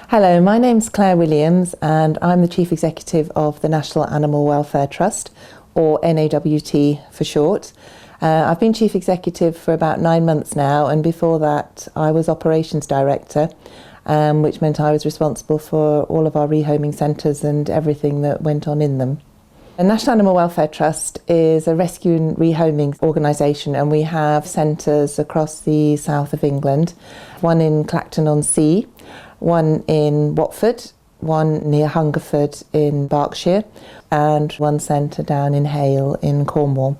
Hello, my name's Clare Williams and I'm the Chief Executive of the National Animal Welfare Trust, or NAWT for short. I've been Chief Executive for about 9 months now, and before that I was Operations Director, which meant I was responsible for all of our rehoming centres and everything that went on in them. The National Animal Welfare Trust is a rescue and rehoming organisation, and we have centres across the south of England, one in Clacton-on-Sea, one in Watford, one near Hungerford in Berkshire, and one centre down in Hale in Cornwall.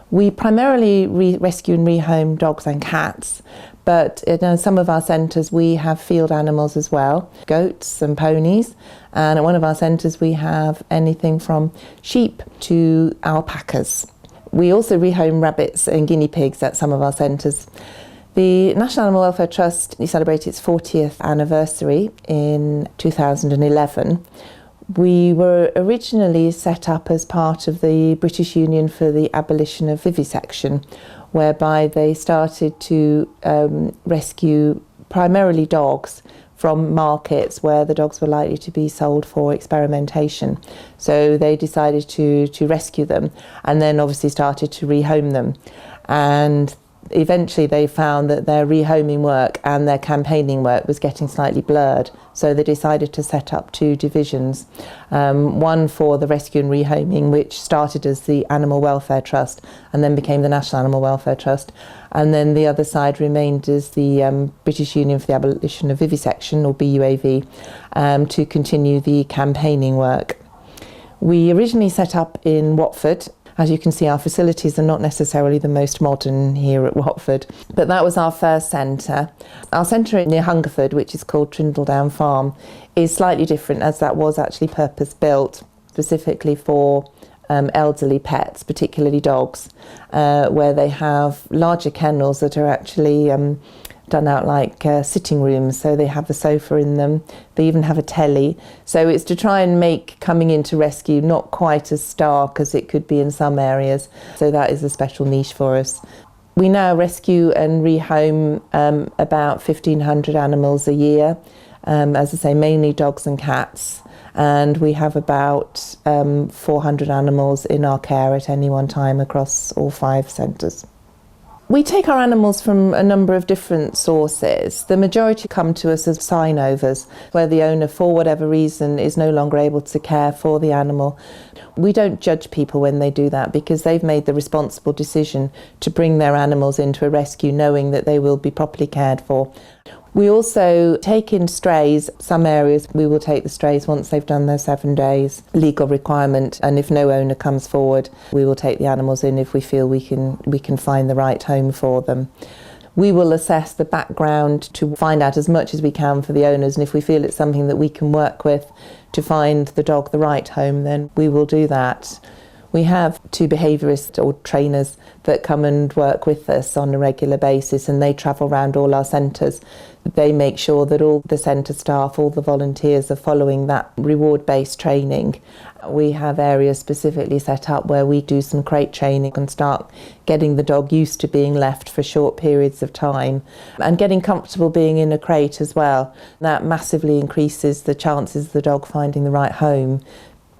We primarily rescue and rehome dogs and cats, but in some of our centres we have field animals as well, goats and ponies, and at one of our centres we have anything from sheep to alpacas. We also rehome rabbits and guinea pigs at some of our centres. The National Animal Welfare Trust celebrated its 40th anniversary in 2011. We were originally set up as part of the British Union for the Abolition of Vivisection, whereby they started to rescue primarily dogs from markets where the dogs were likely to be sold for experimentation. So they decided to rescue them, and then obviously started to rehome them. And eventually they found that their rehoming work and their campaigning work was getting slightly blurred, so they decided to set up two divisions, one for the rescue and rehoming, which started as the Animal Welfare Trust and then became the National Animal Welfare Trust, and then the other side remained as the British Union for the Abolition of Vivisection, or BUAV, to continue the campaigning work. We originally set up in Watford. As you can see, our facilities are not necessarily the most modern here at Watford, but that was our first centre. Our centre near Hungerford, which is called Trindledown Farm, is slightly different, as that was actually purpose-built specifically for elderly pets, particularly dogs, where they have larger kennels that are actually done out like sitting rooms, so they have a sofa in them, they even have a telly. So it's to try and make coming into rescue not quite as stark as it could be in some areas, so that is a special niche for us. We now rescue and rehome about 1,500 animals a year, as I say, mainly dogs and cats, and we have about 400 animals in our care at any one time across all 5 centres. We take our animals from a number of different sources. The majority come to us as sign-overs, where the owner, for whatever reason, is no longer able to care for the animal. We don't judge people when they do that, because they've made the responsible decision to bring their animals into a rescue knowing that they will be properly cared for. We also take in strays. Some areas we will take the strays once they've done their 7 days legal requirement, and if no owner comes forward, we will take the animals in if we feel we can find the right home for them. We will assess the background to find out as much as we can for the owners, and if we feel it's something that we can work with to find the dog the right home, then we will do that. We have 2 behaviourists or trainers that come and work with us on a regular basis, and they travel around all our centres. They make sure that all the centre staff, all the volunteers, are following that reward-based training. We have areas specifically set up where we do some crate training and start getting the dog used to being left for short periods of time and getting comfortable being in a crate as well. That massively increases the chances of the dog finding the right home.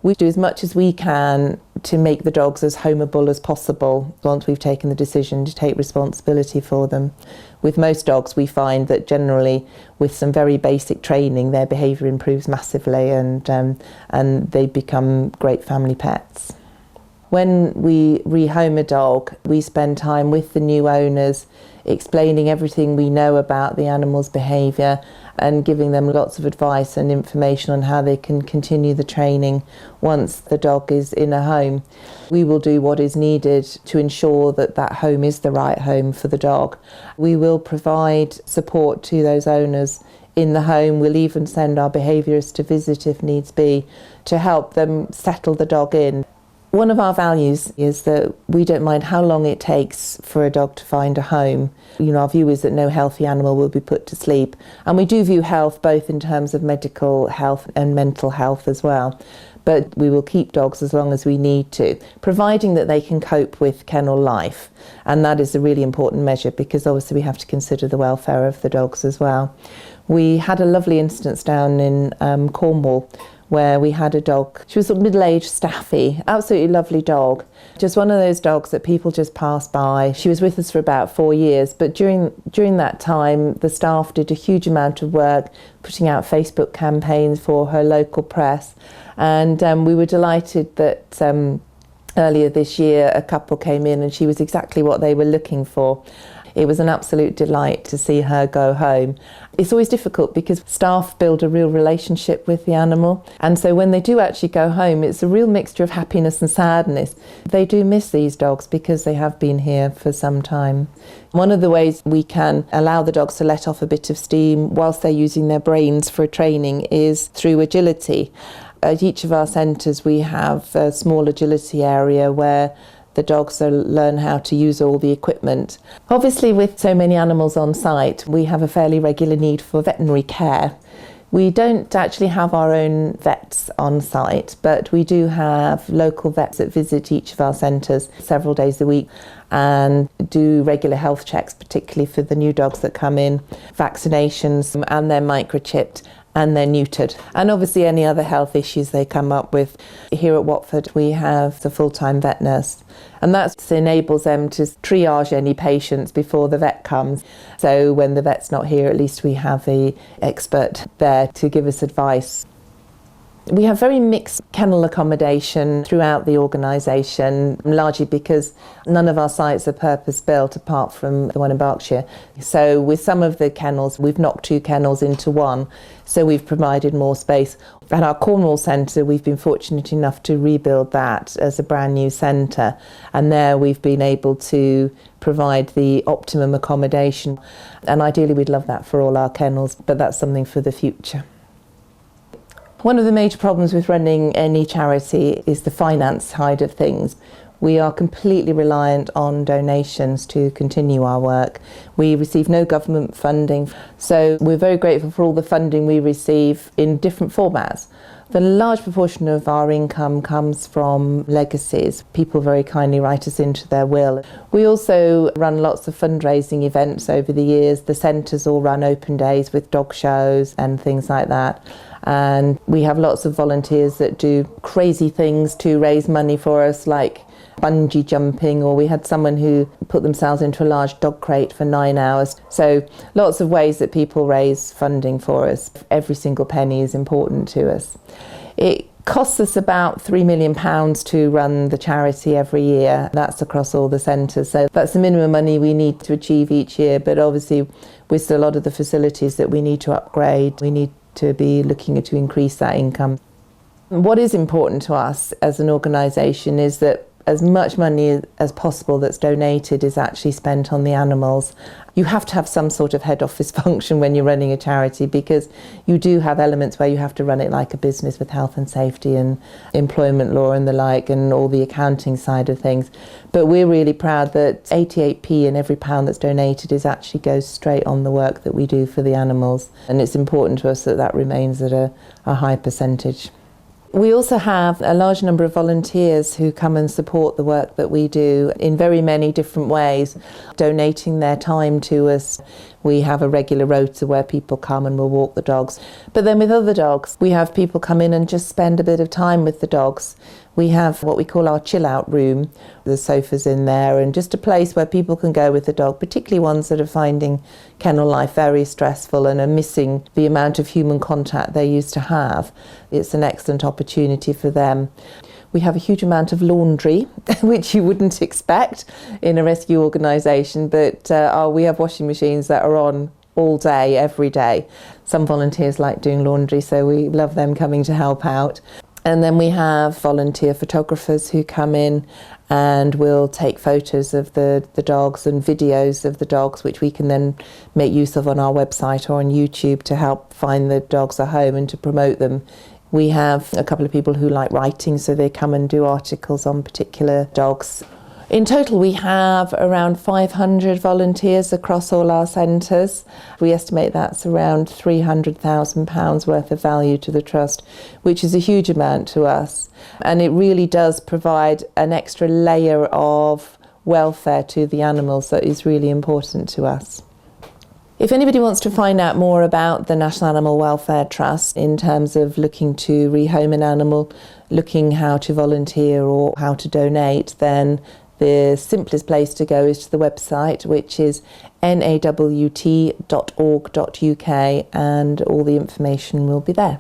We do as much as we can to make the dogs as homeable as possible once we've taken the decision to take responsibility for them. With most dogs, we find that generally with some very basic training their behaviour improves massively, and they become great family pets. When we rehome a dog, we spend time with the new owners explaining everything we know about the animal's behaviour and giving them lots of advice and information on how they can continue the training once the dog is in a home. We will do what is needed to ensure that that home is the right home for the dog. We will provide support to those owners in the home. We'll even send our behaviourists to visit if needs be to help them settle the dog in. One of our values is that we don't mind how long it takes for a dog to find a home. Our view is that no healthy animal will be put to sleep. And we do view health both in terms of medical health and mental health as well. but we will keep dogs as long as we need to, providing that they can cope with kennel life. And that is a really important measure, because obviously we have to consider the welfare of the dogs as well. We had a lovely instance down in Cornwall, where we had a dog. She was a middle-aged staffy, absolutely lovely dog. Just one of those dogs that people just pass by. She was with us for about 4 years, but during that time, the staff did a huge amount of work putting out Facebook campaigns for her local press. And we were delighted that earlier this year, a couple came in and she was exactly what they were looking for. It was an absolute delight to see her go home. It's always difficult because staff build a real relationship with the animal. And so when they do actually go home, it's a real mixture of happiness and sadness. They do miss these dogs because they have been here for some time. One of the ways we can allow the dogs to let off a bit of steam whilst they're using their brains for training is through agility. At each of our centres we have a small agility area where the dogs learn how to use all the equipment. Obviously, with so many animals on site, we have a fairly regular need for veterinary care. We don't actually have our own vets on site, but we do have local vets that visit each of our centres several days a week and do regular health checks, particularly for the new dogs that come in, vaccinations, and they're microchipped and they're neutered. And obviously any other health issues they come up with. Here at Watford we have the full-time vet nurse, and that enables them to triage any patients before the vet comes. So when the vet's not here, at least we have the expert there to give us advice. We have very mixed kennel accommodation throughout the organisation, largely because none of our sites are purpose-built apart from the one in Berkshire. So with some of the kennels, we've knocked 2 kennels into one, so we've provided more space. At our Cornwall centre, we've been fortunate enough to rebuild that as a brand new centre, and there we've been able to provide the optimum accommodation. And ideally we'd love that for all our kennels, but that's something for the future. One of the major problems with running any charity is the finance side of things. We are completely reliant on donations to continue our work. We receive no government funding, so we're very grateful for all the funding we receive in different formats. The large proportion of our income comes from legacies. People very kindly write us into their will. We also run lots of fundraising events over the years. The centres all run open days with dog shows and things like that. And we have lots of volunteers that do crazy things to raise money for us, like bungee jumping, or we had someone who put themselves into a large dog crate for 9 hours. So lots of ways that people raise funding for us. Every single penny is important to us. It costs us about £3 million to run the charity every year. That's across all the centres. So that's the minimum money we need to achieve each year. But obviously with a lot of the facilities that we need to upgrade, we need to be looking to increase that income. What is important to us as an organisation is that as much money as possible that's donated is actually spent on the animals. You have to have some sort of head office function when you're running a charity, because you do have elements where you have to run it like a business with health and safety and employment law and the like, and all the accounting side of things. But we're really proud that 88p in every pound that's donated actually goes straight on the work that we do for the animals. And it's important to us that that remains at a high percentage. We also have a large number of volunteers who come and support the work that we do in very many different ways, donating their time to us. We have a regular rota where people come and will walk the dogs. But then with other dogs, we have people come in and just spend a bit of time with the dogs. We have what we call our chill out room. There's sofas in there and just a place where people can go with the dog, particularly ones that are finding kennel life very stressful and are missing the amount of human contact they used to have. It's an excellent opportunity for them. We have a huge amount of laundry, which you wouldn't expect in a rescue organisation, but we have washing machines that are on all day, every day. Some volunteers like doing laundry, so we love them coming to help out. And then we have volunteer photographers who come in and will take photos of the dogs and videos of the dogs, which we can then make use of on our website or on YouTube to help find the dogs a home and to promote them. We have a couple of people who like writing, so they come and do articles on particular dogs. In total, we have around 500 volunteers across all our centres. We estimate that's around £300,000 worth of value to the Trust, which is a huge amount to us. And it really does provide an extra layer of welfare to the animals that is really important to us. If anybody wants to find out more about the National Animal Welfare Trust in terms of looking to rehome an animal, looking how to volunteer or how to donate, then the simplest place to go is to the website, which is nawt.org.uk, and all the information will be there.